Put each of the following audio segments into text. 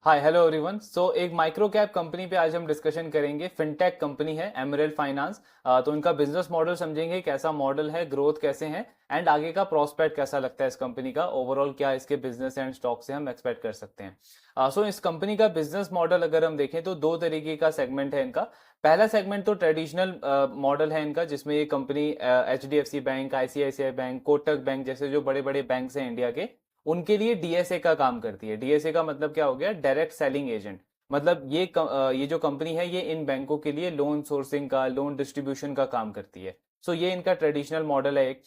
Hi hello everyone. सो एक micro cap company पे आज हम डिस्कशन करेंगे। फिनटेक कंपनी है एमरेल्ड फाइनेंस। तो इनका बिजनेस मॉडल समझेंगे, कैसा मॉडल है, ग्रोथ कैसे है एंड आगे का प्रोस्पेक्ट कैसा लगता है इस कंपनी का, ओवरऑल क्या इसके बिजनेस एंड स्टॉक से हम एक्सपेक्ट कर सकते हैं। सो इस कंपनी का बिजनेस मॉडल अगर हम देखें तो दो तरीके का सेगमेंट है इनका। पहला सेगमेंट तो ट्रेडिशनल मॉडल है इनका, जिसमें ये company HDFC bank, ICICI bank, Kotak bank जैसे जो बड़े बड़े बैंक हैं इंडिया के, उनके लिए डीएसए का काम करती है। डीएसए का मतलब क्या हो गया? Direct selling agent. मतलब ये जो कंपनी है ये इन बैंकों के लिए लोन सोर्सिंग का, लोन डिस्ट्रीब्यूशन का काम करती है। सो ये इनका ट्रेडिशनल मॉडल है एक।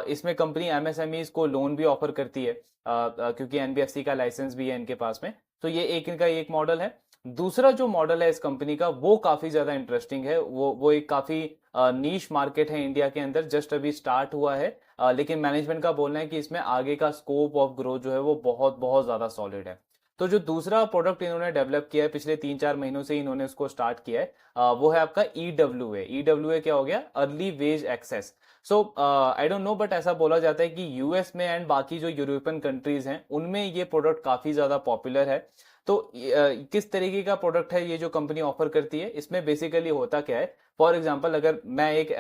इसमें कंपनी एमएसएमईज को लोन भी ऑफर करती है, क्योंकि एनबीएफसी का लाइसेंस भी है इनके पास में। तो ये एक इनका एक मॉडल है। दूसरा जो मॉडल है इस कंपनी का वो काफी ज्यादा इंटरेस्टिंग है। वो एक काफी नीश मार्केट है इंडिया के अंदर, जस्ट अभी स्टार्ट हुआ है। लेकिन मैनेजमेंट का बोलना है कि इसमें आगे का स्कोप ऑफ ग्रोथ जो है वो बहुत बहुत ज्यादा सॉलिड है। तो जो दूसरा प्रोडक्ट इन्होंने डेवलप किया है, पिछले 3-4 महीनों से इन्होंने उसको स्टार्ट किया है, वो है आपका EWA। EWA क्या हो गया? Early wage access. So I don't know, but ऐसा बोला जाता है कि यूएस में एंड बाकी जो यूरोपियन कंट्रीज हैं उनमें ये प्रोडक्ट काफी ज्यादा पॉपुलर है। तो किस तरीके का प्रोडक्ट है ये जो कंपनी ऑफर करती है? इसमें बेसिकली होता क्या है? फॉर एग्जाम्पल, अगर मैं एक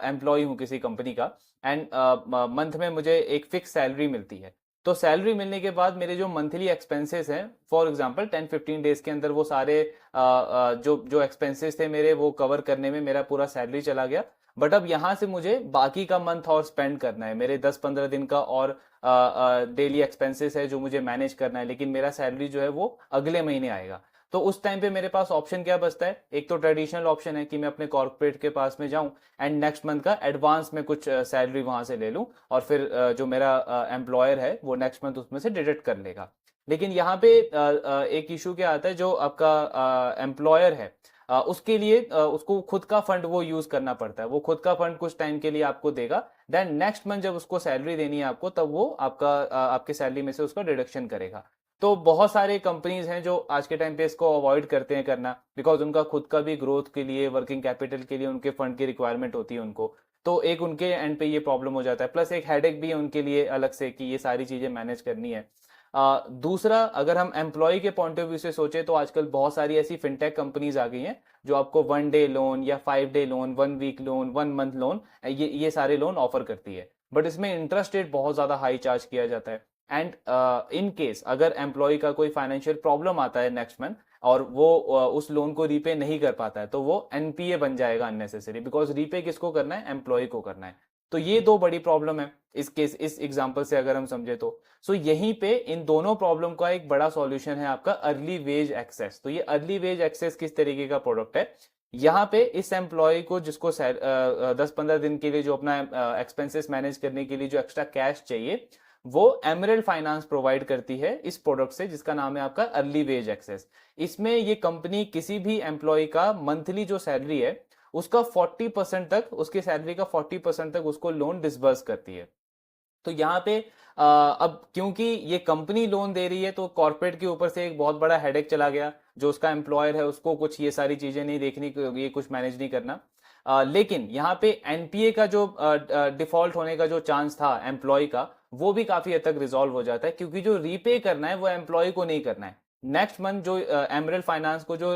एम्प्लॉय हूँ किसी कंपनी का एंड मंथ में मुझे एक फिक्स सैलरी मिलती है, तो सैलरी मिलने के बाद मेरे जो मंथली एक्सपेंसेस हैं, फॉर एग्जांपल 10-15 डेज के अंदर वो सारे जो जो एक्सपेंसेस थे मेरे, वो कवर करने में मेरा पूरा सैलरी चला गया। बट अब यहाँ से मुझे बाकी का मंथ और स्पेंड करना है, मेरे 10-15 दिन का और डेली एक्सपेंसेस है जो मुझे मैनेज करना है, लेकिन मेरा सैलरी जो है वो अगले महीने आएगा। तो उस टाइम पे मेरे पास ऑप्शन क्या बचता है? एक तो ट्रेडिशनल ऑप्शन है कि मैं अपने कॉर्पोरेट के पास में जाऊं एंड नेक्स्ट मंथ का एडवांस में कुछ सैलरी वहां से ले लूं, और फिर जो मेरा एम्प्लॉयर है वो नेक्स्ट मंथ उसमें से डिडक्ट कर लेगा। लेकिन यहाँ पे एक इशू क्या आता है, जो आपका एम्प्लॉयर है उसके लिए उसको खुद का फंड वो यूज करना पड़ता है। वो खुद का फंड कुछ टाइम के लिए आपको देगा, देन नेक्स्ट मंथ जब उसको सैलरी देनी है आपको, तब वो आपके सैलरी में से उसका डिडक्शन करेगा। तो बहुत सारे कंपनीज हैं जो आज के टाइम पे इसको अवॉइड करते हैं करना, बिकॉज उनका खुद का भी ग्रोथ के लिए, वर्किंग कैपिटल के लिए उनके फंड की रिक्वायरमेंट होती है उनको। तो एक उनके एंड पे ये प्रॉब्लम हो जाता है, प्लस एक हेडेक भी है उनके लिए अलग से कि ये सारी चीजें मैनेज करनी है। दूसरा, अगर हम एम्प्लॉय के पॉइंट ऑफ व्यू से सोचे तो आजकल बहुत सारी ऐसी फिनटेक कंपनीज आ गई हैं जो आपको 1 डे लोन या 5 day loan, 1 week loan, 1 month loan, ये सारे लोन ऑफर करती है। बट इसमें इंटरेस्ट रेट बहुत ज्यादा हाई चार्ज किया जाता है। एंड इन केस अगर एम्प्लॉय का कोई फाइनेंशियल प्रॉब्लम आता है नेक्स्ट मंथ और वो उस लोन को रीपे नहीं कर पाता है, तो वो एनपीए बन जाएगा अननेसेसरी, बिकॉज रीपे किसको करना है? एम्प्लॉय को करना है। तो ये दो बड़ी प्रॉब्लम है इस एग्जांपल से अगर हम समझे तो। सो यहीं पे इन दोनों प्रॉब्लम का एक बड़ा सॉल्यूशन है आपका अर्ली वेज एक्सेस। तो ये अर्ली वेज एक्सेस किस तरीके का प्रोडक्ट है? यहाँ पे इस एम्प्लॉय को जिसको 10-15 दिन के लिए जो अपना एक्सपेंसेस मैनेज करने के लिए जो एक्स्ट्रा कैश चाहिए, वो एमरेल्ड फाइनेंस प्रोवाइड करती है इस प्रोडक्ट से, जिसका नाम है आपका अर्ली वेज एक्सेस। इसमें ये कंपनी किसी भी एम्प्लॉय का मंथली जो सैलरी है उसका 40% तक, उसकी सैलरी का 40% तक उसको लोन डिसबर्स करती है। तो यहाँ पे अब क्योंकि ये कंपनी लोन दे रही है तो कॉर्पोरेट के ऊपर से एक बहुत बड़ा हेडेक चला गया। जो उसका एम्प्लॉयर है उसको कुछ ये सारी चीजें नहीं देखनी, ये कुछ मैनेज नहीं करना। लेकिन यहाँ पे एनपीए का जो डिफॉल्ट होने का जो चांस था एम्प्लॉय का, वो भी काफी हद तक रिजॉल्व हो जाता है, क्योंकि जो रीपे करना है वो एम्प्लॉय को नहीं करना है। नेक्स्ट मंथ जो एमरेल फाइनेंस को जो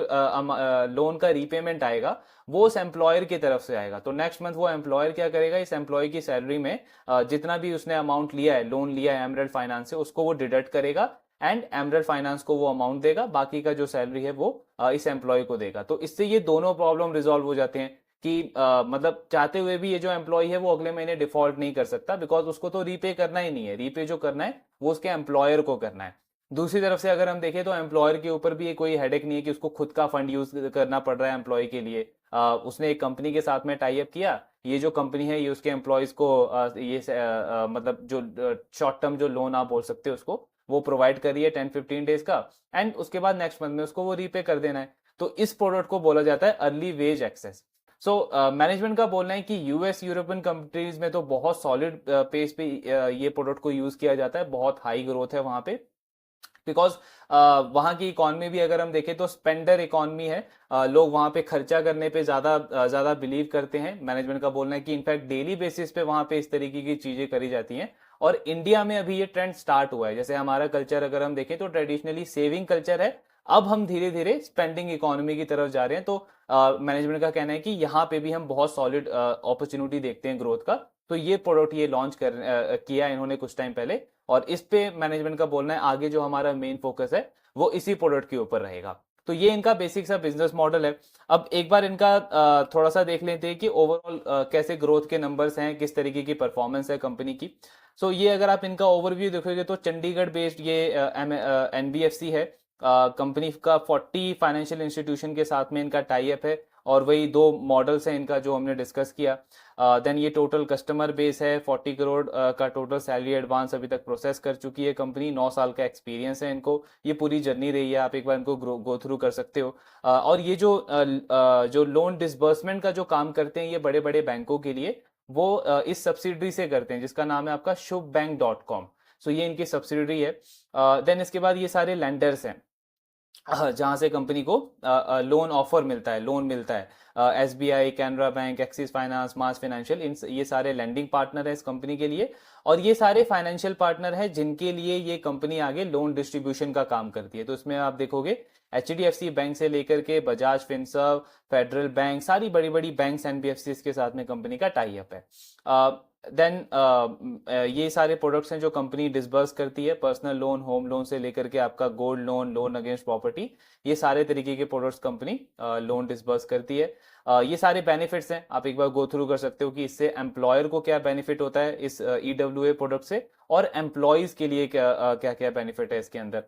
लोन का रीपेमेंट आएगा वो उस एम्प्लॉयर की तरफ से आएगा। तो नेक्स्ट मंथ वो एम्प्लॉयर क्या करेगा? इस एम्प्लॉय की सैलरी में जितना भी उसने अमाउंट लिया है, लोन लिया है एमरेल फाइनेंस से, उसको वो डिडक्ट करेगा एंड एमरेल फाइनेंस को वो अमाउंट देगा, बाकी का जो सैलरी है वो इस एम्प्लॉय को देगा। तो इससे ये दोनों प्रॉब्लम रिजॉल्व हो जाते हैं कि मतलब चाहते हुए भी ये जो एम्प्लॉय है वो अगले महीने डिफॉल्ट नहीं कर सकता, बिकॉज उसको तो रीपे करना ही नहीं है। रीपे जो करना है वो उसके एम्प्लॉयर को करना है। दूसरी तरफ से अगर हम देखें तो एम्प्लॉयर के ऊपर भी ये कोई हेडेक नहीं है कि उसको खुद का फंड यूज करना पड़ रहा है एम्प्लॉय के लिए। उसने एक कंपनी के साथ में टाई अप किया, ये जो कंपनी है ये उसके एम्प्लॉयज को मतलब जो शॉर्ट टर्म जो लोन आप बोल सकते हो उसको, वो प्रोवाइड कर रही है 10-15 डेज का, एंड उसके बाद नेक्स्ट मंथ में उसको वो रीपे कर देना है। तो इस प्रोडक्ट को बोला जाता है early wage access. So management का बोलना है कि यूएस यूरोपियन कंट्रीज में तो बहुत सॉलिड पेस पे ये प्रोडक्ट को यूज किया जाता है, बहुत हाई ग्रोथ है वहां पे, बिकॉज वहां की इकोनॉमी भी अगर हम देखें तो स्पेंडर इकोनॉमी है। लोग वहां पे खर्चा करने पे ज्यादा बिलीव करते हैं। मैनेजमेंट का बोलना है कि इनफैक्ट डेली बेसिस पे वहां पे इस तरीके की चीजें करी जाती हैं। और इंडिया में अभी ये ट्रेंड स्टार्ट हुआ है। जैसे हमारा कल्चर अगर हम देखें तो ट्रेडिशनली सेविंग कल्चर है, अब हम धीरे धीरे स्पेंडिंग इकोनॉमी की तरफ जा रहे हैं। तो मैनेजमेंट का कहना है कि यहाँ पे भी हम बहुत सॉलिड अपॉर्चुनिटी देखते हैं ग्रोथ का। तो ये प्रोडक्ट ये लॉन्च किया इन्होंने कुछ टाइम पहले, और इस पे मैनेजमेंट का बोलना है आगे जो हमारा मेन फोकस है वो इसी प्रोडक्ट के ऊपर रहेगा। तो ये इनका बेसिक सा बिजनेस मॉडल है। अब एक बार इनका थोड़ा सा देख लेते हैं कि ओवरऑल कैसे ग्रोथ के नंबर्स हैं, किस तरीके की परफॉर्मेंस है कंपनी की। सो ये अगर आप इनका ओवरव्यू देखोगे तो चंडीगढ़ बेस्ड ये एनबीएफसी है। कंपनी का 40 फाइनेंशियल इंस्टीट्यूशन के साथ में इनका टाई अप है, और वही दो मॉडल्स हैं इनका जो हमने डिस्कस किया। देन ये टोटल कस्टमर बेस है 40 करोड़ का टोटल सैलरी एडवांस अभी तक प्रोसेस कर चुकी है कंपनी। 9 साल का एक्सपीरियंस है इनको, ये पूरी जर्नी रही है, आप एक बार इनको गो थ्रू कर सकते हो। और ये जो लोन डिसबर्समेंट का जो काम करते हैं ये बड़े बड़े बैंकों के लिए, वो इस सब्सिडरी से करते हैं जिसका नाम है आपका shubbank.com। सो ये इनकी सब्सिडरी है। देन इसके बाद ये सारे लैंडर्स हैं जहां से कंपनी को लोन ऑफर मिलता है, लोन मिलता है। SBI, Canara bank, Axis finance, Mas financial, इन ये सारे लैंडिंग पार्टनर है इस कंपनी के लिए। और ये सारे फाइनेंशियल पार्टनर है जिनके लिए ये कंपनी आगे लोन डिस्ट्रीब्यूशन का काम करती है। तो इसमें आप देखोगे एचडीएफसी बैंक से लेकर के बजाज फिनसर्व, फेडरल बैंक, सारी बड़ी बड़ी बैंक्स एनबीएफसी के साथ में कंपनी का टाई अप है। देन ये सारे प्रोडक्ट्स हैं जो कंपनी डिसबर्स करती है, पर्सनल लोन, होम लोन से लेकर के आपका gold loan, loan against property, ये सारे तरीके के प्रोडक्ट्स कंपनी लोन डिसबर्स करती है। ये सारे बेनिफिट्स हैं, आप एक बार गो थ्रू कर सकते हो कि इससे एम्प्लॉयर को क्या बेनिफिट होता है इस ईडब्ल्यूए प्रोडक्ट से, और एम्प्लॉयज के लिए क्या क्या बेनिफिट है इसके अंदर।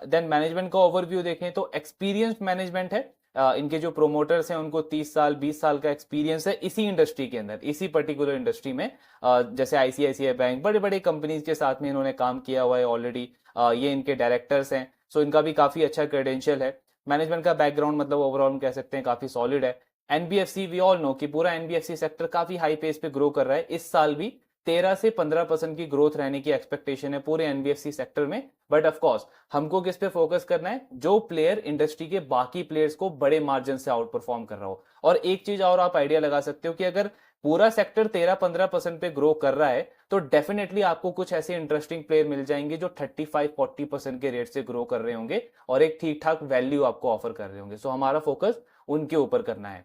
देन मैनेजमेंट का ओवरव्यू देखें तो एक्सपीरियंस्ड मैनेजमेंट है। इनके जो प्रोमोटर्स हैं उनको 30 साल 20 साल का एक्सपीरियंस है इसी इंडस्ट्री के अंदर, इसी पर्टिकुलर इंडस्ट्री में। जैसे आईसीआईसीआई बैंक, बड़े बड़े कंपनीज के साथ में इन्होंने काम किया हुआ है ऑलरेडी। ये इनके डायरेक्टर्स हैं, सो इनका भी काफी अच्छा क्रेडेंशियल है। मैनेजमेंट का बैकग्राउंड मतलब ओवरऑल हम कह सकते हैं काफी सॉलिड है। एनबीएफसी, वी ऑल नो कि पूरा एनबीएफसी सेक्टर काफी हाई पेस पे ग्रो कर रहा है। इस साल भी 13 से 15% की ग्रोथ रहने की एक्सपेक्टेशन है पूरे एनबीएफसी सेक्टर में। बट ऑफ कोर्स हमको किस पे फोकस करना है, जो प्लेयर इंडस्ट्री के बाकी प्लेयर्स को बड़े मार्जिन से आउट परफॉर्म कर रहा हो। और एक चीज और आप आइडिया लगा सकते हो कि अगर पूरा सेक्टर 13-15% पे ग्रो कर रहा है तो डेफिनेटली आपको कुछ ऐसे इंटरेस्टिंग प्लेयर मिल जाएंगे जो 35-40% के रेट से ग्रो कर रहे होंगे और एक ठीक ठाक वैल्यू आपको ऑफर कर रहे होंगे। सो हमारा फोकस उनके ऊपर करना है।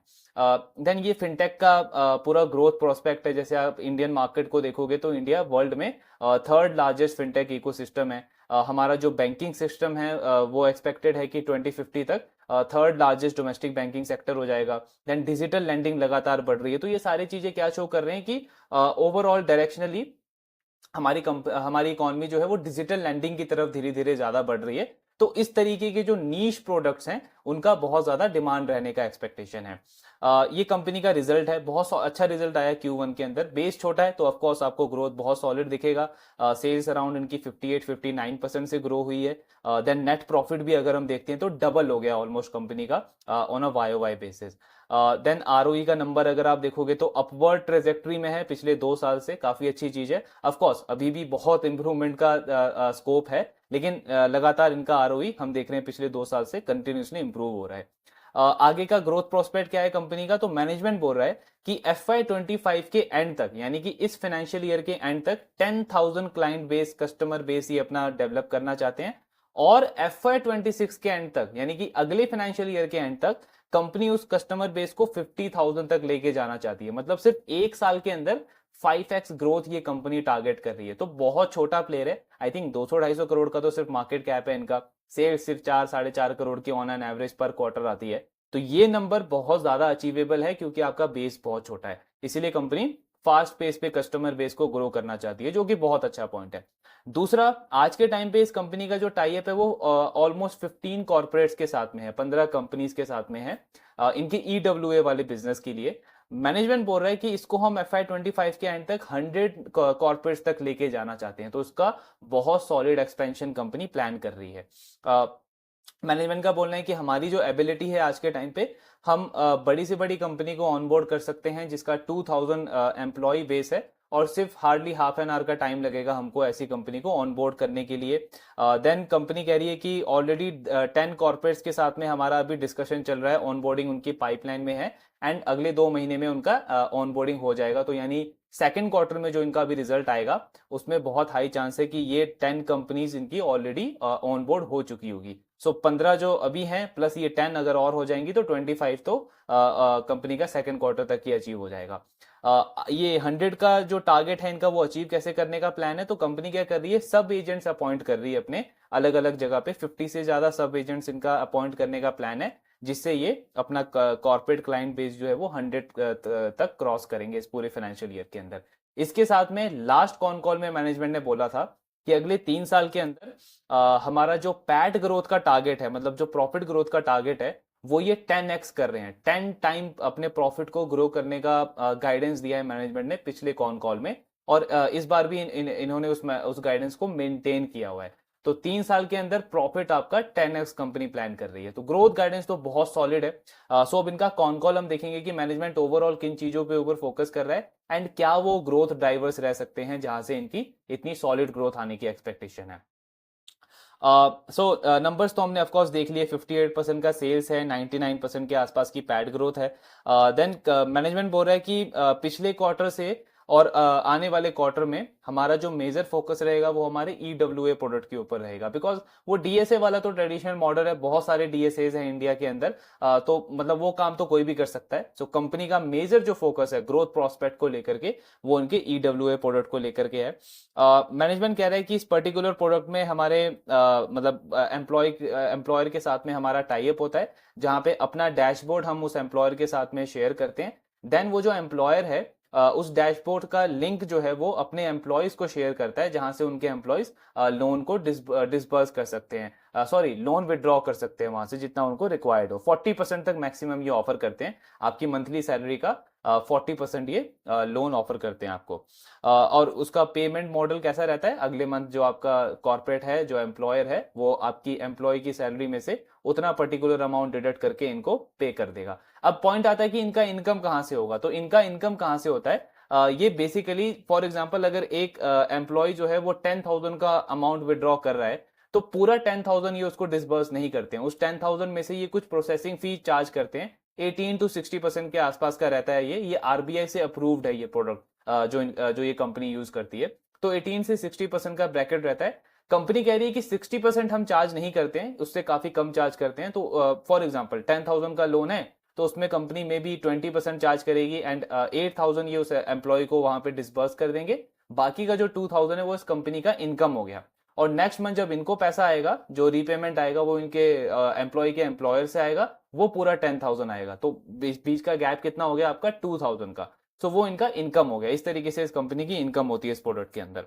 देन ये फिनटेक का पूरा ग्रोथ प्रोस्पेक्ट है। जैसे आप इंडियन मार्केट को देखोगे तो इंडिया वर्ल्ड में थर्ड लार्जेस्ट फिनटेक इकोसिस्टम है। हमारा जो बैंकिंग सिस्टम है वो एक्सपेक्टेड है कि 2050 तक third largest domestic banking sector हो जाएगा। देन डिजिटल लैंडिंग लगातार बढ़ रही है। तो ये सारी चीजें क्या शो कर रहे हैं कि ओवरऑल डायरेक्शनली हमारी इकोनॉमी जो है वो डिजिटल लैंडिंग की तरफ धीरे धीरे ज्यादा बढ़ रही है। तो इस तरीके के जो नीश प्रोडक्ट्स हैं उनका बहुत ज्यादा डिमांड रहने का एक्सपेक्टेशन है। ये कंपनी का रिजल्ट है, बहुत अच्छा रिजल्ट आया Q1 के अंदर। बेस छोटा है तो ऑफकोर्स आपको ग्रोथ बहुत सॉलिड दिखेगा। सेल्स अराउंड इनकी 58-59% से ग्रो हुई है। देन नेट प्रॉफिट भी अगर हम देखते हैं तो डबल हो गया ऑलमोस्ट कंपनी का on a Y basis. Then ROE का नंबर अगर आप देखोगे तो अपवर्ड ट्रेजेक्ट्री में है पिछले 2 साल से, काफी अच्छी चीज है। ऑफकोर्स अभी भी बहुत इंप्रूवमेंट का स्कोप है, लेकिन लगातार इनका आरओई हम देख रहे हैं पिछले 2 साल से कंटिन्यूसली इंप्रूव हो रहा है। आगे का ग्रोथ प्रोस्पेक्ट क्या है कंपनी का, तो मैनेजमेंट बोल रहा है कि FY25 के एंड तक, यानी कि इस फाइनेंशियल ईयर के एंड तक 10,000 क्लाइंट बेस, कस्टमर बेस ही अपना डेवलप करना चाहते हैं। और FY26 के एंड तक, यानी कि अगले फाइनेंशियल ईयर के एंड तक कंपनी उस कस्टमर बेस को 50,000 तक लेके जाना चाहती है। मतलब सिर्फ 1 साल के अंदर 5x ग्रोथ ये कंपनी टारगेट कर रही है। तो बहुत छोटा प्लेयर है। आई थिंक 200-250 करोड़ का तो सिर्फ मार्केट कैप है इनका। सेल्स सिर्फ 4-4.5 करोड़ की ऑन एन एवरेज पर क्वार्टर आती है। तो ये नंबर बहुत ज्यादा अचीवेबल है क्योंकि आपका बेस बहुत छोटा है। इसीलिए कंपनी फास्ट पेस पे कस्टमर बेस को ग्रो करना चाहती है, जो कि बहुत अच्छा पॉइंट है। दूसरा, आज के टाइम पे इस कंपनी का जो टाई अप है वो ऑलमोस्ट 15 कॉर्पोरेट्स के साथ में है, 15 कंपनीज के साथ में है इनके ईडब्ल्यूए वाले बिजनेस के लिए। मैनेजमेंट बोल रहा है कि इसको हम FY25 के एंड तक 100 कॉर्पोरेट्स तक लेके जाना चाहते हैं। तो इसका बहुत सॉलिड एक्सपेंशन कंपनी प्लान कर रही है। मैनेजमेंट का बोलना है कि हमारी जो एबिलिटी है आज के टाइम पे, हम बड़ी से बड़ी कंपनी को ऑनबोर्ड कर सकते हैं जिसका 2000 एम्प्लॉय बेस है, और सिर्फ हार्डली हाफ एन आवर का टाइम लगेगा हमको ऐसी कंपनी को ऑनबोर्ड करने के लिए। देन कंपनी कह रही है कि ऑलरेडी 10 कॉर्पोरेट्स के साथ में हमारा अभी डिस्कशन चल रहा है, ऑनबोर्डिंग उनकी पाइपलाइन में है, एंड अगले 2 महीने में उनका ऑनबोर्डिंग हो जाएगा। तो यानी सेकेंड क्वार्टर में जो इनका अभी रिजल्ट आएगा उसमें बहुत हाई चांस है कि ये 10 कंपनीज इनकी ऑलरेडी ऑनबोर्ड हो चुकी होगी। सो 15 जो अभी हैं प्लस ये 10 अगर और हो जाएंगी तो 25 तो कंपनी का सेकंड क्वार्टर तक ही अचीव हो जाएगा। ये 100 का जो टारगेट है इनका वो अचीव कैसे करने का प्लान है, तो कंपनी क्या कर रही है, सब एजेंट्स अपॉइंट कर रही है अपने अलग अलग जगह पे। 50 से ज्यादा सब एजेंट्स इनका अपॉइंट करने का प्लान है, जिससे ये अपना कॉर्पोरेट क्लाइंट बेस जो है वो 100 तक क्रॉस करेंगे इस पूरे फाइनेंशियल ईयर के अंदर। इसके साथ में लास्ट कॉन कॉल में मैनेजमेंट ने बोला था कि अगले 3 साल के अंदर हमारा जो पैट ग्रोथ का टारगेट है, मतलब जो प्रॉफिट ग्रोथ का टारगेट है, वो ये 10x कर रहे हैं। 10 टाइम अपने प्रॉफिट को ग्रो करने का गाइडेंस दिया है मैनेजमेंट ने पिछले कॉन कॉल में, और इस बार भी इन्होंने उस गाइडेंस को मेंटेन किया हुआ है। तो 3 साल के अंदर प्रॉफिट आपका 10x कंपनी प्लान कर रही है, तो ग्रोथ गाइडेंस तो बहुत सॉलिड है। सो अब इनका कॉन कॉल हम देखेंगे कि मैनेजमेंट ओवरऑल किन चीजों पे ऊपर फोकस कर रहा है एंड क्या वो ग्रोथ ड्राइवर्स रह सकते हैं जहां से इनकी इतनी सॉलिड ग्रोथ आने की एक्सपेक्टेशन है। सो नंबर्स तो हमने ऑफकोर्स देख लिए, 58% का सेल्स है, 99% के आसपास की पैड ग्रोथ है। देन मैनेजमेंट बोल रहा है कि पिछले क्वार्टर से और आने वाले क्वार्टर में हमारा जो मेजर फोकस रहेगा वो हमारे ईडब्ल्यूए प्रोडक्ट के ऊपर रहेगा, बिकॉज वो डीएसए वाला तो ट्रेडिशनल मॉडल है, बहुत सारे डीएसए हैं इंडिया के अंदर। तो मतलब वो काम तो कोई भी कर सकता है। सो कंपनी का मेजर जो फोकस है ग्रोथ प्रोस्पेक्ट को लेकर के वो उनके ईडब्ल्यूए प्रोडक्ट को लेकर के है। मैनेजमेंट कह रहा है कि इस पर्टिकुलर प्रोडक्ट में हमारे मतलब एम्प्लॉयर के साथ में हमारा टाई अप होता है, जहां पे अपना डैशबोर्ड हम उस एम्प्लॉयर के साथ में शेयर करते हैं। देन वो जो एम्प्लॉयर है उस डैशबोर्ड का लिंक जो है वो अपने एम्प्लॉयज को शेयर करता है, जहां से उनके एम्प्लॉयज लोन को डिसबर्स कर सकते हैं, सॉरी लोन विड्रॉ कर सकते हैं वहां से जितना उनको रिक्वायर्ड हो। 40% तक मैक्सिमम ये ऑफर करते हैं, आपकी मंथली सैलरी का 40% ये लोन ऑफर करते हैं आपको। और उसका पेमेंट मॉडल कैसा रहता है, अगले मंथ जो आपका कॉर्पोरेट है, जो एम्प्लॉयर है, वो आपकी एम्प्लॉय की सैलरी में से उतना पर्टिकुलर अमाउंट डिडक्ट करके इनको पे कर देगा। अब पॉइंट आता है कि इनका इनकम कहां से होगा, तो इनका इनकम कहां से होता है, ये बेसिकली फॉर एग्जांपल अगर एक एम्प्लॉय जो है वो 10,000 का अमाउंट विड्रॉ कर रहा है, तो पूरा 10,000 ये उसको डिसबर्स नहीं करते हैं। उस 10,000 में से ये कुछ प्रोसेसिंग फी चार्ज करते हैं, 18 to 60% के आसपास का रहता है। ये आरबीआई से अप्रूव्ड है ये प्रोडक्ट जो ये कंपनी यूज करती है। तो 18 से 60% का ब्रैकेट रहता है। कंपनी कह रही है कि 60% हम चार्ज नहीं करते हैं, उससे काफी कम चार्ज करते हैं। तो फॉर एग्जाम्पल 10,000 का लोन है, तो उसमें कंपनी में भी 20% चार्ज करेगी एंड 8,000 ये उस एम्प्लॉय को वहां पे डिसबर्स कर देंगे। बाकी का जो 2,000 है वो इस कंपनी का इनकम हो गया। और नेक्स्ट मंथ जब इनको पैसा आएगा, जो रीपेमेंट आएगा वो इनके एम्प्लॉय के एम्प्लॉयर से आएगा, वो पूरा 10,000 आएगा। तो बीच का गैप कितना हो गया आपका, 2,000 का। सो वो इनका इनकम हो गया। इस तरीके से इस कंपनी की इनकम होती है इस प्रोडक्ट के अंदर।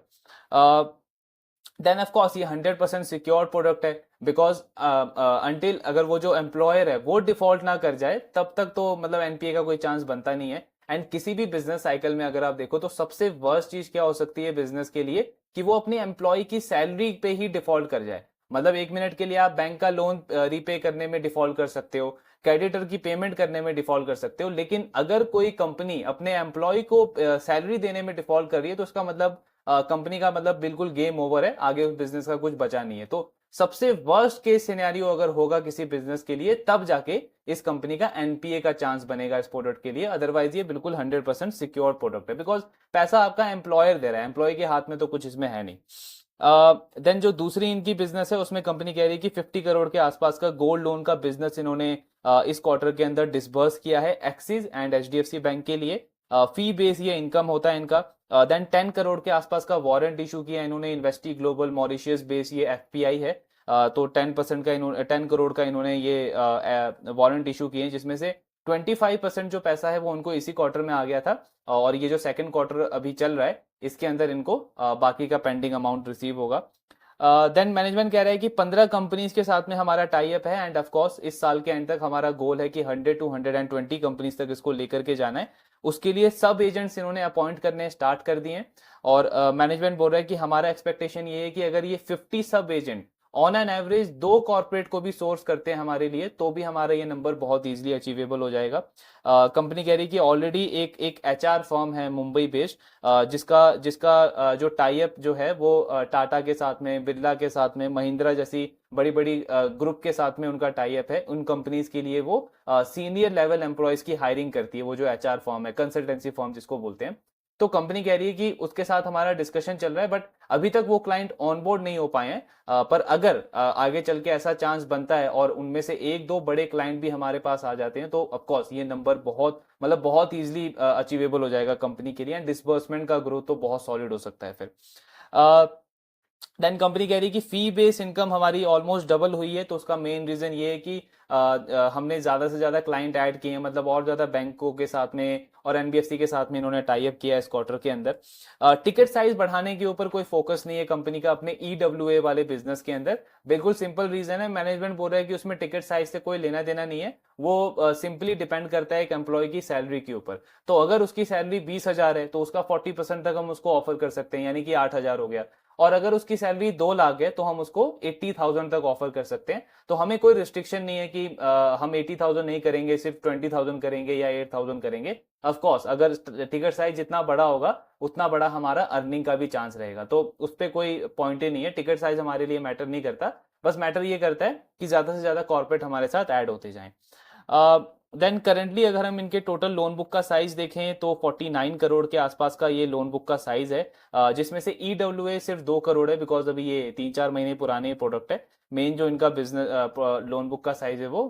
देन ऑफ कोर्स ये 100% सिक्योर प्रोडक्ट है, बिकॉज अंटिल अगर वो जो एम्प्लॉयर है वो डिफॉल्ट ना कर जाए तब तक तो मतलब एनपीए का कोई चांस बनता नहीं है। एंड किसी भी बिजनेस साइकिल में अगर आप देखो तो सबसे वर्स्ट चीज क्या हो सकती है बिजनेस के लिए, कि वो अपने एम्प्लॉय की सैलरी पे ही डिफॉल्ट कर जाए। मतलब 1 मिनट के लिए आप बैंक का लोन रीपे करने में डिफॉल्ट कर सकते हो, क्रेडिटर की पेमेंट करने में डिफॉल्ट कर सकते हो, लेकिन अगर कोई कंपनी अपने एम्प्लॉय को सैलरी देने में डिफॉल्ट कर रही है तो उसका मतलब कंपनी का मतलब बिल्कुल गेम ओवर है, आगे उस बिजनेस का कुछ बचा नहीं है। तो सबसे वर्स्ट केस सिनेरियो अगर होगा किसी बिजनेस के लिए, तब जाके इस कंपनी का एनपीए का चांस बनेगा इस प्रोडक्ट के लिए। अदरवाइज ये बिल्कुल 100% सिक्योर प्रोडक्ट है, बिकॉज पैसा आपका एम्प्लॉयर दे रहा है, एम्प्लॉय के हाथ में तो कुछ इसमें है नहीं। देन जो दूसरी इनकी बिजनेस है उसमें कंपनी कह रही है कि 50 करोड़ के आसपास का गोल्ड लोन का बिजनेस इन्होंने इस क्वार्टर के अंदर डिसबर्स किया है एक्सिस एंड एचडीएफसी बैंक के लिए। फी बेस ये इनकम होता है इनका। देन 10 करोड़ के आसपास का वारंट इशू किया इन्होंने इन्वेस्टी ग्लोबल मॉरिशियस बेस, ये एफपीआई है। तो 10% का इन्होंने 10 करोड़ का इन्होंने ये वारंट इशू किए, जिसमें से 25% जो पैसा है वो उनको इसी क्वार्टर में आ गया था, और ये जो सेकंड क्वार्टर अभी चल रहा है इसके अंदर इनको बाकी का पेंडिंग अमाउंट रिसीव होगा। देन मैनेजमेंट कह रहा है कि 15 कंपनीज के साथ में हमारा टाई अप है, एंड ऑफ कोर्स इस साल के एंड तक हमारा गोल है कि 100 to 120 कंपनीज तक इसको लेकर के जाना है। उसके लिए सब एजेंट्स इन्होंने अपॉइंट करने स्टार्ट कर दिए हैं। और मैनेजमेंट बोल रहा है कि हमारा एक्सपेक्टेशन ये है कि अगर ये 50 सब agent on an average 2 corporate को भी सोर्स करते हैं हमारे लिए, तो भी हमारा ये नंबर बहुत इजीली अचीवेबल हो जाएगा। कंपनी कह रही है कि ऑलरेडी एक एचआर फर्म है मुंबई बेस्ड, जिसका जिसका जो टाई अप जो है वो टाटा के साथ में, बिरला के साथ में, महिंद्रा जैसी बड़ी बड़ी ग्रुप के साथ में उनका टाई अप है। उन कंपनीज के लिए वो सीनियर लेवल एम्प्लॉयज की हायरिंग करती है, वो जो एचआर फर्म है, कंसल्टेंसी फर्म जिसको बोलते हैं। तो कंपनी कह रही है कि उसके साथ हमारा डिस्कशन चल रहा है, बट अभी तक वो क्लाइंट ऑनबोर्ड नहीं हो पाए हैं। पर अगर आगे चल के ऐसा चांस बनता है और उनमें से एक दो बड़े क्लाइंट भी हमारे पास आ जाते हैं, तो ऑफकोर्स ये नंबर बहुत मतलब बहुत इजीली अचीवेबल हो जाएगा कंपनी के लिए, एंड डिसबर्समेंट का ग्रोथ तो बहुत सॉलिड हो सकता है फिर। देन कंपनी कह रही है कि फी बेस इनकम हमारी ऑलमोस्ट डबल हुई है, तो उसका मेन रीजन ये है कि हमने ज्यादा से ज्यादा क्लाइंट ऐड किए हैं, मतलब और ज्यादा बैंकों के साथ में और एनबीएफसी के साथ में इन्होंने टाई अप किया है इस क्वार्टर के अंदर। टिकट साइज बढ़ाने के ऊपर कोई फोकस नहीं है कंपनी का अपने ईडब्ल्यूए वाले बिजनेस के अंदर। बिल्कुल सिंपल रीजन है, मैनेजमेंट बोल रहा है कि उसमें टिकट साइज से कोई लेना देना नहीं है, वो सिंपली डिपेंड करता है एक एम्प्लॉय की सैलरी के ऊपर। तो अगर उसकी सैलरी 20,000 है तो उसका 40% तक हम उसको ऑफर कर सकते हैं, यानी कि 8,000 हो गया। और अगर उसकी सैलरी 2 लाख है तो हम उसको 80,000 तक ऑफर कर सकते हैं। तो हमें कोई रिस्ट्रिक्शन नहीं है कि हम 80,000 नहीं करेंगे, सिर्फ 20,000 करेंगे या 8,000 करेंगे। ऑफ कोर्स अगर टिकट साइज जितना बड़ा होगा उतना बड़ा हमारा अर्निंग का भी चांस रहेगा, तो उस पर कोई पॉइंट ही नहीं है। टिकट साइज हमारे लिए मैटर नहीं करता, बस मैटर ये करता है कि ज्यादा से ज्यादा कॉर्पोरेट हमारे साथ ऐड होते जाएं। देन करेंटली अगर हम इनके टोटल लोन बुक का साइज देखें तो 49 करोड़ के आसपास का ये लोन बुक का साइज है, जिसमें से ईडब्ल्यूए सिर्फ 2 करोड़ है, बिकॉज अभी ये 3-4 महीने पुराने प्रोडक्ट है। मेन जो इनका बिजनेस लोन बुक का साइज है वो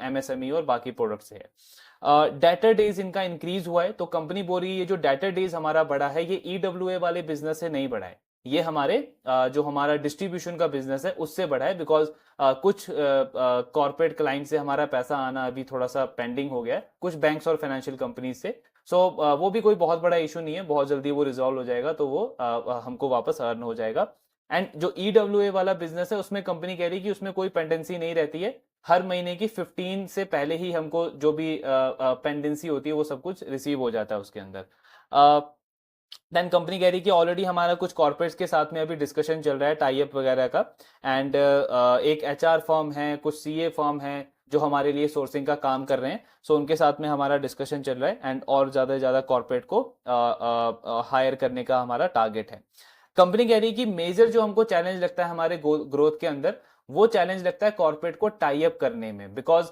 एमएसएमई और बाकी प्रोडक्ट से है। डेटर डेज इनका इंक्रीज हुआ है, तो कंपनी बोल रही है ये जो डेटर डेज हमारा बढ़ा है ये ईडब्ल्यूए वाले बिजनेस से नहीं बढ़ा है, ये हमारे जो हमारा डिस्ट्रीब्यूशन का बिजनेस है उससे बढ़ा है, बिकॉज कुछ कॉर्पोरेट क्लाइंट से हमारा पैसा आना अभी थोड़ा सा पेंडिंग हो गया है, कुछ बैंक्स और फाइनेंशियल कंपनीज से। सो वो भी कोई बहुत बड़ा इशू नहीं है, बहुत जल्दी वो रिजॉल्व हो जाएगा, तो वो हमको वापस अर्न हो जाएगा। एंड जो ईडब्ल्यूए वाला बिजनेस है उसमें कंपनी कह रही है कि उसमें कोई पेंडेंसी नहीं रहती है, हर महीने की 15 से पहले ही हमको जो भी पेंडेंसी होती है वो सब कुछ रिसीव हो जाता है उसके अंदर। देन कंपनी कह रही कि ऑलरेडी हमारा कुछ कॉर्पोरेट्स के साथ में अभी डिस्कशन चल रहा है टाई अप वगैरह का, एंड एक एचआर फर्म है, कुछ सीए फर्म है जो हमारे लिए सोर्सिंग का काम कर रहे हैं, सो उनके साथ में हमारा डिस्कशन चल रहा है, एंड और ज्यादा से ज्यादा कॉर्पोरेट को हायर करने का हमारा टारगेट है। कंपनी कह रही है कि मेजर जो हमको चैलेंज लगता है हमारे ग्रोथ के अंदर, वो चैलेंज लगता है कॉर्पोरेट को टाई अप करने में, बिकॉज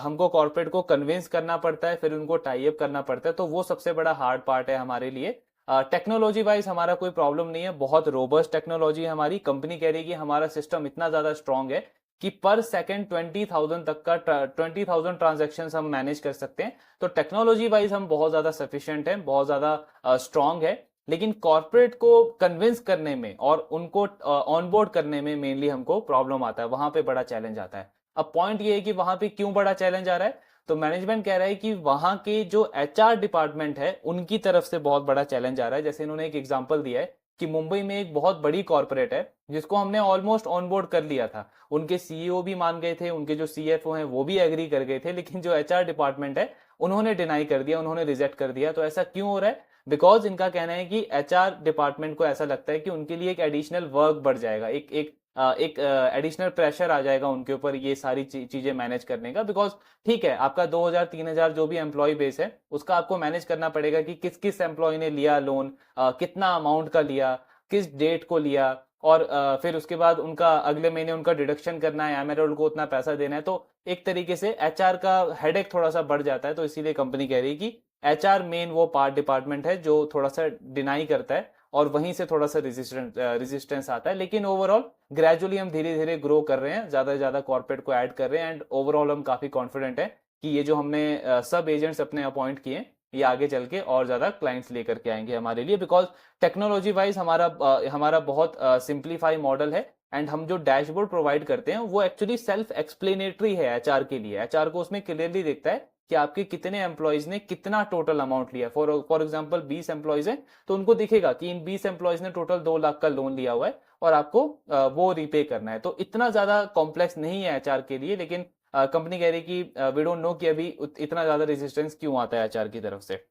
हमको कॉर्पोरेट को कन्विंस करना पड़ता है, फिर उनको टाई अप करना पड़ता है, तो वो सबसे बड़ा हार्ड पार्ट है हमारे लिए। टेक्नोलॉजी वाइज हमारा कोई प्रॉब्लम नहीं है, बहुत रोबस्ट टेक्नोलॉजी है हमारी। कंपनी कह रही है कि हमारा सिस्टम इतना ज्यादा स्ट्रांग है कि पर सेकंड 20,000 तक का 20,000 ट्रांजेक्शन हम मैनेज कर सकते हैं। तो टेक्नोलॉजी वाइज हम बहुत ज्यादा सफिशिएंट है, बहुत ज्यादा स्ट्रांग है, लेकिन कॉर्पोरेट को कन्विंस करने में और उनको ऑनबोर्ड करने में मेनली हमको प्रॉब्लम आता है, वहां पे बड़ा चैलेंज आता है। अब पॉइंट ये है कि वहां पे क्यों बड़ा चैलेंज आ रहा है, तो मैनेजमेंट कह रहा है कि वहां के जो एचआर डिपार्टमेंट है उनकी तरफ से बहुत बड़ा चैलेंज आ रहा है। जैसे इन्होंने एक एग्जांपल दिया है कि मुंबई में एक बहुत बड़ी कॉर्पोरेट है जिसको हमने ऑलमोस्ट ऑनबोर्ड कर लिया था, उनके सीईओ भी मान गए थे, उनके जो सीएफओ हैं वो भी एग्री कर गए थे, लेकिन जो एचआर डिपार्टमेंट है उन्होंने डिनाई कर दिया, उन्होंने रिजेक्ट कर दिया। तो ऐसा क्यों हो रहा है, बिकॉज इनका कहना है कि एचआर डिपार्टमेंट को ऐसा लगता है कि उनके लिए एक एडिशनल वर्क बढ़ जाएगा, एक एडिशनल प्रेशर आ जाएगा उनके ऊपर ये सारी चीजें मैनेज करने का। बिकॉज ठीक है, आपका 2,000-3,000 जो भी एम्प्लॉय बेस है उसका आपको मैनेज करना पड़ेगा कि किस किस एम्प्लॉय ने लिया लोन, कितना अमाउंट का लिया, किस डेट को लिया, और फिर उसके बाद उनका अगले महीने उनका डिडक्शन करना है, एमएरएल को उतना पैसा देना है। तो एक तरीके से एचआर का हेडेक थोड़ा सा बढ़ जाता है, तो इसीलिए कंपनी कह रही है कि एचआर मेन वो पार्ट डिपार्टमेंट है जो थोड़ा सा डिनाई करता है और वहीं से थोड़ा सा रेजिस्टेंस आता है। लेकिन ओवरऑल ग्रेजुअली हम धीरे धीरे ग्रो कर रहे हैं, ज्यादा से ज्यादा कॉर्पोरेट को ऐड कर रहे हैं, एंड ओवरऑल हम काफी कॉन्फिडेंट है कि ये जो हमने सब एजेंट्स अपने अपॉइंट किए ये आगे चल के और ज्यादा क्लाइंट्स लेकर के आएंगे हमारे लिए, बिकॉज टेक्नोलॉजी वाइज हमारा बहुत सिंप्लीफाई मॉडल है, एंड हम जो डैशबोर्ड प्रोवाइड करते हैं वो एक्चुअली सेल्फ एक्सप्लेनेटरी है एचआर के लिए। एचआर को उसमें क्लियरली देखता है कि आपके कितने एम्प्लॉयज ने कितना टोटल अमाउंट लिया। फॉर एग्जांपल 20 एम्प्लॉयज हैं तो उनको दिखेगा कि इन 20 एम्प्लॉयज ने टोटल 2 लाख का लोन लिया हुआ है और आपको वो रीपे करना है। तो इतना ज्यादा कॉम्प्लेक्स नहीं है एचआर के लिए, लेकिन कंपनी कह रही कि वी डोंट नो कि अभी इतना ज्यादा रेजिस्टेंस क्यों आता है एचआर की तरफ से।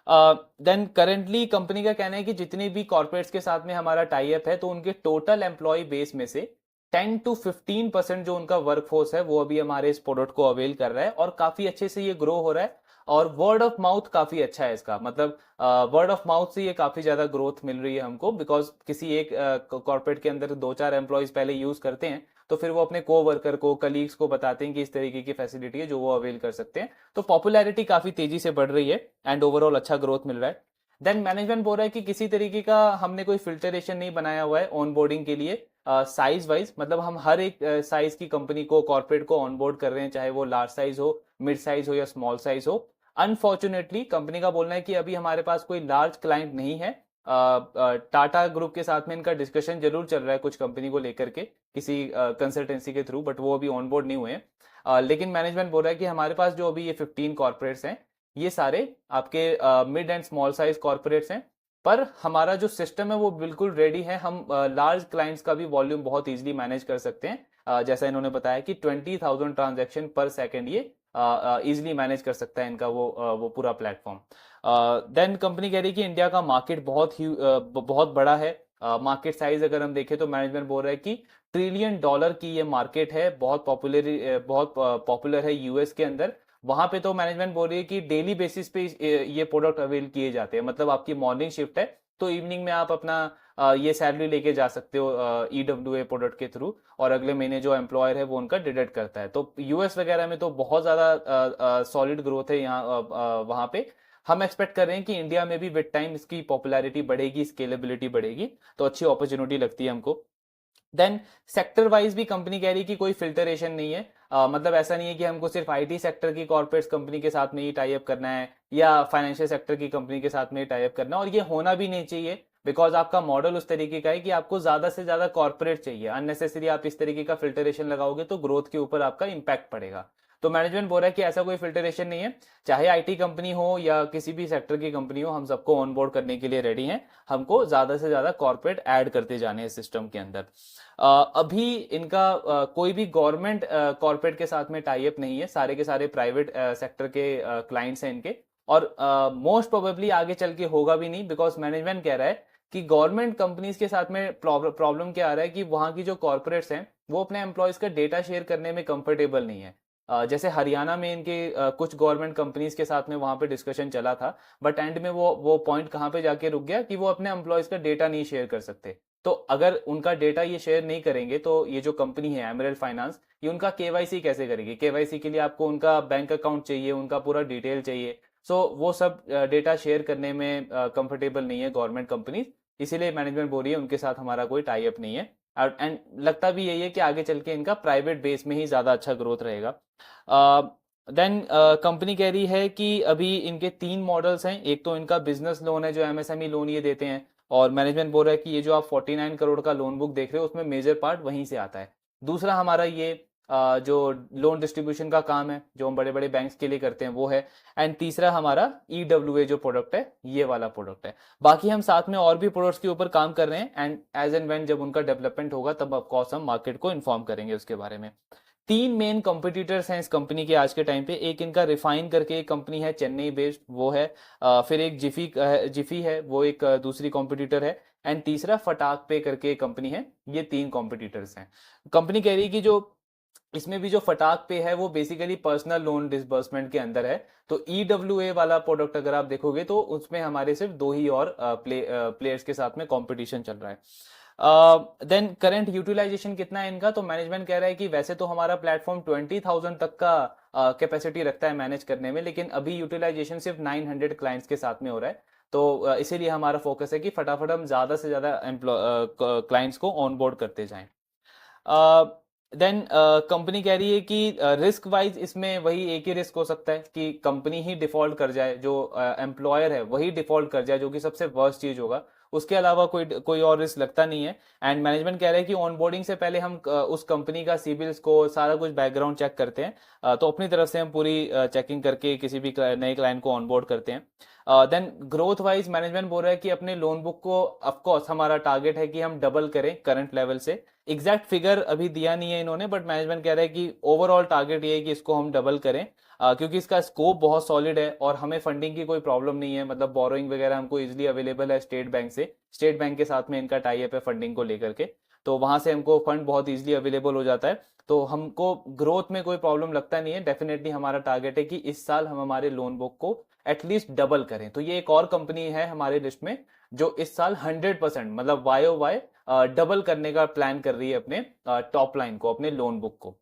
देन करेंटली कंपनी का कहना है कि जितनी भी कॉर्पोरेट्स के साथ में हमारा टाई अप है तो उनके टोटल एम्प्लॉय बेस में से 10 to 15% जो उनका वर्कफोर्स है वो अभी हमारे इस प्रोडक्ट को अवेल कर रहा है, और काफी अच्छे से ये ग्रो हो रहा है। और वर्ड ऑफ माउथ काफी अच्छा है इसका, मतलब वर्ड ऑफ माउथ से ये काफी ज्यादा ग्रोथ मिल रही है हमको, बिकॉज किसी एक कॉर्पोरेट के अंदर 2-4 एम्प्लॉयज पहले यूज करते हैं तो फिर वो अपने को वर्कर को, कलीग्स को बताते हैं कि इस तरीके की फैसिलिटी है जो वो अवेल कर सकते हैं। तो पॉपुलैरिटी काफी तेजी से बढ़ रही है एंड ओवरऑल अच्छा ग्रोथ मिल रहा है। देन मैनेजमेंट बोल रहा है कि किसी तरीके का हमने कोई फिल्टरेशन नहीं बनाया हुआ है ऑन बोर्डिंग के लिए साइज वाइज, मतलब हम हर एक साइज की कंपनी को, कॉर्पोरेट को ऑन बोर्ड कर रहे हैं, चाहे वो लार्ज साइज हो, मिड साइज हो या स्मॉल साइज हो। अनफॉर्चुनेटली कंपनी का बोलना है कि अभी हमारे पास कोई लार्ज क्लाइंट नहीं है। टाटा ग्रुप के साथ में इनका डिस्कशन जरूर चल रहा है कुछ कंपनी को लेकर के, किसी कंसल्टेंसी के थ्रू, बट वो अभी ऑन बोर्ड नहीं हुए हैं। लेकिन मैनेजमेंट बोल रहा है कि हमारे पास जो अभी ये 15 कॉर्पोरेट्स हैं, ये सारे आपके mid and small size corporates हैं। पर हमारा जो सिस्टम है वो बिल्कुल रेडी है, हम लार्ज क्लाइंट्स का भी वॉल्यूम बहुत इजीली मैनेज कर सकते हैं। जैसा इन्होंने बताया कि 20,000 ट्रांजैक्शन पर सेकंड ये इजीली मैनेज कर सकता है इनका वो पूरा प्लेटफॉर्म। देन कंपनी कह रही है कि इंडिया का मार्केट बहुत बड़ा है। मार्केट साइज अगर हम देखें तो मैनेजमेंट बोल रहा है कि $1 ट्रिलियन की ये मार्केट है, बहुत पॉपुलर है यूएस के अंदर। वहां पे तो मैनेजमेंट बोल रही है कि डेली बेसिस पे ये प्रोडक्ट अवेल किए जाते हैं, मतलब आपकी मॉर्निंग शिफ्ट है तो इवनिंग में आप अपना ये सैलरी लेके जा सकते हो ईडब्ल्यूए प्रोडक्ट के थ्रू, और अगले महीने जो एम्प्लॉयर है वो उनका डिडक्ट करता है। तो यूएस वगैरह में तो बहुत ज्यादा सॉलिड ग्रोथ है यहाँ वहां पे। हम एक्सपेक्ट कर रहे हैं कि इंडिया में भी विद टाइम इसकी पॉपुलैरिटी बढ़ेगी, स्केलेबिलिटी बढ़ेगी, तो अच्छी अपॉर्चुनिटी लगती है हमको। देन सेक्टर वाइज भी कंपनी कह रही है कि कोई फिल्टरेशन नहीं है। मतलब ऐसा नहीं है कि हमको सिर्फ आईटी सेक्टर की कॉर्पोरेट्स कंपनी के साथ में ही टाई अप करना है, या फाइनेंशियल सेक्टर की कंपनी के साथ में ही टाई अप करना है, और ये होना भी नहीं चाहिए, बिकॉज आपका मॉडल उस तरीके का है कि आपको ज्यादा से ज्यादा कॉर्पोरेट चाहिए। अननेसेसरी आप इस तरीके का फिल्टरेशन लगाओगे तो ग्रोथ के ऊपर आपका इंपैक्ट पड़ेगा। तो मैनेजमेंट बोल रहा है कि ऐसा कोई फिल्टरेशन नहीं है, चाहे आईटी कंपनी हो या किसी भी सेक्टर की कंपनी हो, हम सबको ऑनबोर्ड करने के लिए रेडी हैं। हमको ज्यादा से ज्यादा कॉर्पोरेट ऐड करते जाने हैं सिस्टम के अंदर। अभी इनका कोई भी गवर्नमेंट कॉर्पोरेट के साथ में टाई अप नहीं है, सारे के सारे प्राइवेट सेक्टर के क्लाइंट्स हैं इनके, और मोस्ट प्रोबेबली आगे चल के होगा भी नहीं, बिकॉज मैनेजमेंट कह रहा है कि गवर्नमेंट कंपनीज के साथ में प्रॉब्लम क्या आ रहा है कि वहां की जो कॉर्पोरेट्स हैं वो अपने एम्प्लॉयज का डेटा शेयर करने में कंफर्टेबल नहीं है। जैसे हरियाणा में इनके कुछ गवर्नमेंट कंपनीज के साथ में वहां पे डिस्कशन चला था, बट एंड में वो पॉइंट कहाँ पे जाके रुक गया कि वो अपने एम्प्लॉयज का डेटा नहीं शेयर कर सकते। तो अगर उनका डेटा ये शेयर नहीं करेंगे तो ये जो कंपनी है एमरेल फाइनेंस, ये उनका केवाईसी कैसे करेगी? केवाईसी के लिए आपको उनका बैंक अकाउंट चाहिए, उनका पूरा डिटेल चाहिए। सो वो सब डेटा शेयर करने में कंफर्टेबल नहीं है गवर्नमेंट कंपनी, इसीलिए मैनेजमेंट बोल रही है उनके साथ हमारा कोई टाई अप नहीं है। एंड लगता भी यही है कि आगे चल के इनका प्राइवेट बेस में ही ज्यादा अच्छा ग्रोथ रहेगा। देन कंपनी कह रही है कि अभी इनके 3 मॉडल्स हैं। एक तो इनका बिजनेस लोन है जो एमएसएमई लोन ये देते हैं, और मैनेजमेंट बोल रहा है कि ये जो आप 49 करोड़ का लोन बुक देख रहे हो उसमें मेजर पार्ट वहीं से आता है। दूसरा हमारा ये जो लोन डिस्ट्रीब्यूशन का काम है जो हम बड़े बड़े बैंक्स के लिए करते हैं वो है। एंड तीसरा हमारा ईडब्ल्यूए जो प्रोडक्ट है, ये वाला प्रोडक्ट है। बाकी हम साथ में और भी प्रोडक्ट्स के ऊपर काम कर रहे हैं, एंड एज एंड व्हेन जब उनका डेवलपमेंट होगा तब ऑफकोर्स हम मार्केट को इन्फॉर्म करेंगे उसके बारे में। 3 मेन कंपटीटर्स हैं इस कंपनी के आज के टाइम पे। एक इनका रिफाइन करके एक कंपनी है चेन्नई बेस्ड, वो है। फिर एक जिफी है, वो एक दूसरी कॉम्पिटिटर है। एंड तीसरा फटाक पे करके एक कंपनी है। ये 3 कॉम्पिटिटर्स हैं। कंपनी कह रही है कि जो इसमें भी जो फटाक पे है वो बेसिकली पर्सनल लोन डिसबर्समेंट के अंदर है। तो ईडब्ल्यूए वाला प्रोडक्ट अगर आप देखोगे तो उसमें हमारे सिर्फ 2 ही और प्लेयर्स के साथ में कंपटीशन चल रहा है। देन करंट यूटिलाइजेशन कितना है इनका? तो मैनेजमेंट कह रहा है कि वैसे तो हमारा प्लेटफॉर्म 20,000 तक का कैपेसिटी रखता है मैनेज करने में, लेकिन अभी यूटिलाइजेशन सिर्फ 900 क्लाइंट्स के साथ में हो रहा है। तो इसीलिए हमारा फोकस है कि फटाफट हम ज्यादा से ज्यादा क्लाइंट्स को ऑन बोर्ड करते जाएं। देन कंपनी कह रही है कि रिस्क वाइज इसमें वही एक ही रिस्क हो सकता है कि कंपनी ही डिफॉल्ट कर जाए, जो एम्प्लॉयर है वही डिफॉल्ट कर जाए, जो कि सबसे वर्स्ट चीज होगा। उसके अलावा कोई कोई और रिस्क लगता नहीं है। एंड मैनेजमेंट कह रहा है कि ऑनबोर्डिंग से पहले हम उस कंपनी का सिबिल स्कोर सारा कुछ बैकग्राउंड चेक करते हैं। तो अपनी तरफ से हम पूरी चेकिंग करके किसी भी नए क्लाइंट को ऑनबोर्ड करते हैं। देन ग्रोथ वाइज मैनेजमेंट बोल रहा है कि अपने लोन बुक को ऑफकोर्स हमारा टारगेट है कि हम डबल करें करंट लेवल से। एग्जैक्ट फिगर अभी दिया नहीं है इन्होंने, बट मैनेजमेंट कह रहा है कि ओवरऑल टारगेट ये है कि इसको हम डबल करें, क्योंकि इसका स्कोप बहुत सॉलिड है और हमें फंडिंग की कोई प्रॉब्लम नहीं है। मतलब बोरोइंग वगैरह हमको इजीली अवेलेबल है स्टेट बैंक से, स्टेट बैंक के साथ में इनका टाई अप है फंडिंग को लेकर के, तो वहां से हमको फंड बहुत इजीली अवेलेबल हो जाता है। तो हमको ग्रोथ में कोई प्रॉब्लम लगता नहीं है। डेफिनेटली हमारा टारगेट है कि इस साल हम हमारे लोन बुक को एटलीस्ट डबल करें। तो ये एक और कंपनी है हमारे लिस्ट में जो इस साल 100% मतलब YOY डबल करने का प्लान कर रही है अपने टॉप लाइन को, अपने लोन बुक को।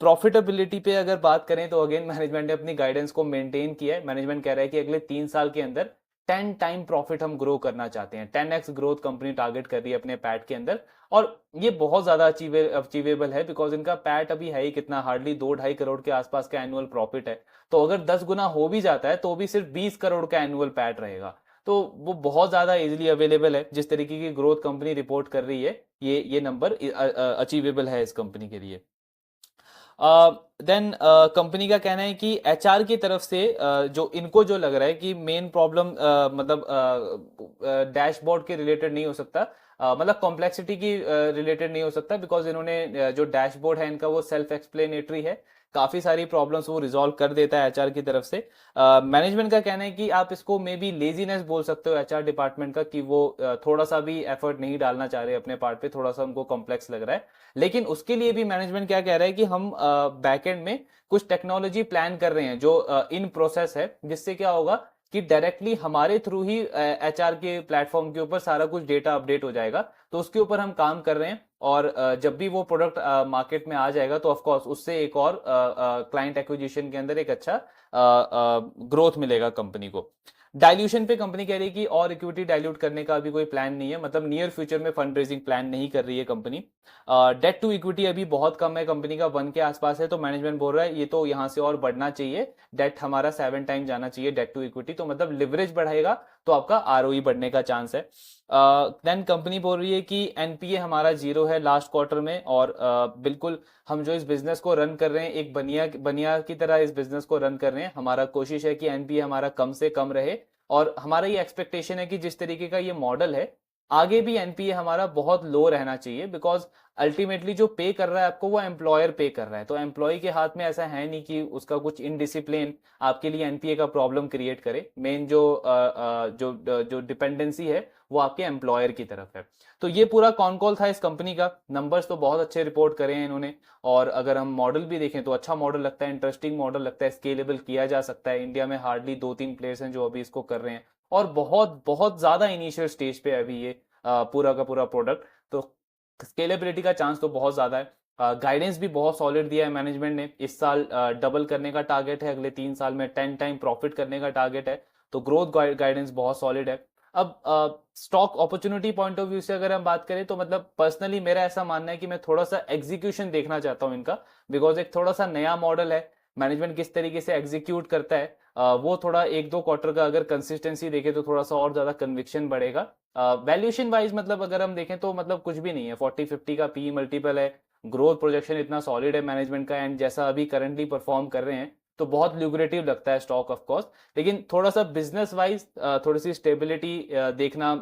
प्रॉफिटेबिलिटी पे अगर बात करें तो अगेन मैनेजमेंट ने अपनी गाइडेंस को मेंटेन किया है। मैनेजमेंट कह रहा है कि अगले 3 साल के अंदर 10 टाइम प्रॉफिट हम ग्रो करना चाहते हैं, 10x ग्रोथ कंपनी टारगेट कर रही है अपने पैट के अंदर। और ये बहुत ज्यादा अचीवेबल है, बिकॉज इनका पैट अभी है ही कितना, हार्डली 2-2.5 करोड़ के आसपास का एनुअल प्रॉफिट है। तो अगर 10 गुना हो भी जाता है तो भी सिर्फ 20 करोड़ का एनुअल पैट रहेगा। तो वो बहुत ज्यादा इजिली अवेलेबल है, जिस तरीके की ग्रोथ कंपनी रिपोर्ट कर रही है, ये नंबर अचीवेबल है इस कंपनी के लिए। देन कंपनी का कहना है कि एचआर की तरफ से जो इनको जो लग रहा है कि मेन प्रॉब्लम मतलब डैशबोर्ड के रिलेटेड नहीं हो सकता, मतलब कॉम्प्लेक्सिटी की रिलेटेड नहीं हो सकता, बिकॉज इन्होंने जो डैशबोर्ड है इनका वो सेल्फ एक्सप्लेनेटरी है, काफी सारी प्रॉब्लम्स वो रिजॉल्व कर देता है एचआर की तरफ से। मैनेजमेंट का कहना है कि आप इसको मे बी लेजीनेस बोल सकते हो एचआर डिपार्टमेंट का, कि वो थोड़ा सा भी एफर्ट नहीं डालना चाह रहे अपने पार्ट पे, थोड़ा सा उनको कॉम्प्लेक्स लग रहा है। लेकिन उसके लिए भी मैनेजमेंट क्या कह रहा है कि हम बैकएंड में कुछ टेक्नोलॉजी प्लान कर रहे हैं जो इन प्रोसेस है, जिससे क्या होगा कि डायरेक्टली हमारे थ्रू ही एचआर के प्लेटफॉर्म के ऊपर सारा कुछ डेटा अपडेट हो जाएगा। तो उसके ऊपर हम काम कर रहे हैं, और जब भी वो प्रोडक्ट मार्केट में आ जाएगा तो ऑफ कोर्स उससे एक और क्लाइंट एक्विजिशन के अंदर एक अच्छा ग्रोथ मिलेगा कंपनी को। डाइल्यूशन पे कंपनी कह रही है कि और इक्विटी डाइल्यूट करने का अभी कोई प्लान नहीं है, मतलब नियर फ्यूचर में फंड रेजिंग प्लान नहीं कर रही है कंपनी। डेट टू इक्विटी अभी बहुत कम है कंपनी का, 1 के आसपास है, तो मैनेजमेंट बोल रहा है ये तो यहाँ से और बढ़ना चाहिए, डेट हमारा 7 टाइम जाना चाहिए डेट टू इक्विटी, तो मतलब लिवरेज बढ़ेगा तो आपका आरओई बढ़ने का चांस है। देन कंपनी बोल रही है कि एनपीए हमारा 0 है लास्ट क्वार्टर में, और बिल्कुल हम जो इस बिजनेस को रन कर रहे हैं एक बनिया बनिया की तरह इस बिजनेस को रन कर रहे हैं। हमारा कोशिश है कि एनपीए हमारा कम से कम रहे, और हमारा ये एक्सपेक्टेशन है कि जिस तरीके का ये मॉडल है आगे भी एनपीए हमारा बहुत लो रहना चाहिए, बिकॉज अल्टीमेटली जो पे कर रहा है आपको वो एम्प्लॉयर पे कर रहा है, तो एम्प्लॉय के हाथ में ऐसा है नहीं कि उसका कुछ इनडिसिप्लिन आपके लिए एनपीए का प्रॉब्लम क्रिएट करे। मेन जो डिपेंडेंसी है वो आपके एम्प्लॉयर की तरफ है। तो ये पूरा कॉन कॉल था इस कंपनी का। नंबर्स तो बहुत अच्छे रिपोर्ट करे हैं इन्होंने, और अगर हम मॉडल भी देखें तो अच्छा मॉडल लगता है, इंटरेस्टिंग मॉडल लगता है, स्केलेबल किया जा सकता है। इंडिया में हार्डली 2-3 प्लेयर्स हैं जो अभी इसको कर रहे हैं, और बहुत बहुत ज्यादा इनिशियल स्टेज पे है अभी ये पूरा का पूरा प्रोडक्ट। तो स्केलेबिलिटी का चांस तो बहुत ज्यादा है। गाइडेंस भी बहुत सॉलिड दिया है मैनेजमेंट ने, इस साल डबल करने का टारगेट है, अगले 3 साल में 10 टाइम प्रॉफिट करने का टारगेट है, तो ग्रोथ गाइडेंस बहुत सॉलिड है। अब stock opportunity point of view से अगर हम बात करें तो मतलब पर्सनली मेरा ऐसा मानना है कि मैं थोड़ा सा एग्जीक्यूशन देखना चाहता हूं इनका, बिकॉज एक थोड़ा सा नया मॉडल है, मैनेजमेंट किस तरीके से एग्जीक्यूट करता है वो थोड़ा 1-2 क्वार्टर का अगर कंसिस्टेंसी देखे तो थोड़ा सा और ज्यादा कन्विक्शन बढ़ेगा। वैल्यूएशन वाइज मतलब अगर हम देखें तो मतलब कुछ भी नहीं है, 40-50 का पी मल्टीपल है, ग्रोथ प्रोजेक्शन इतना सॉलिड है मैनेजमेंट का, एंड जैसा अभी करंटली परफॉर्म कर रहे हैं तो बहुत ल्यूक्रेटिव लगता है स्टॉक ऑफ कोर्स। लेकिन थोड़ा सा बिजनेस वाइज थोड़ी सी स्टेबिलिटी देखना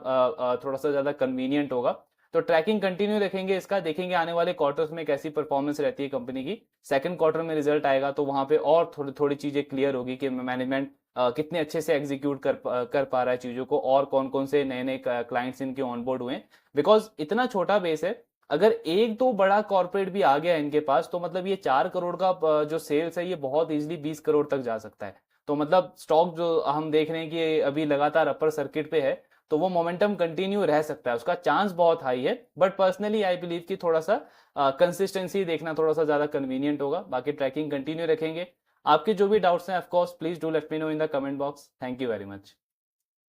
थोड़ा सा ज्यादा कन्वीनियंट होगा। तो ट्रैकिंग कंटिन्यू रखेंगे इसका, देखेंगे आने वाले क्वार्टर्स में कैसी परफॉर्मेंस रहती है कंपनी की। सेकंड क्वार्टर में रिजल्ट आएगा तो वहां पे और थोड़ी थोड़ी चीजें क्लियर होगी कि मैनेजमेंट कितने अच्छे से एग्जीक्यूट कर पा रहा है चीजों को, और कौन कौन से नए नए क्लाइंट्स इनके ऑनबोर्ड हुए। बिकॉज इतना छोटा बेस है, अगर 1-2 बड़ा कॉर्पोरेट भी आ गया इनके पास तो मतलब ये 4 करोड़ का जो सेल्स है ये बहुत इजीली 20 करोड़ तक जा सकता है। तो मतलब स्टॉक जो हम देख रहे हैं कि अभी लगातार अपर सर्किट पे है, तो वो मोमेंटम कंटिन्यू रह सकता है, उसका चांस बहुत हाई है। बट पर्सनली आई बिलीव कि थोड़ा सा कंसिस्टेंसी देखना थोड़ा सा ज्यादा कन्वीनियंट होगा। बाकी ट्रैकिंग कंटिन्यू रखेंगे। आपके जो भी डाउट्स हैं of course please do let me know in the comment box. Thank you very much.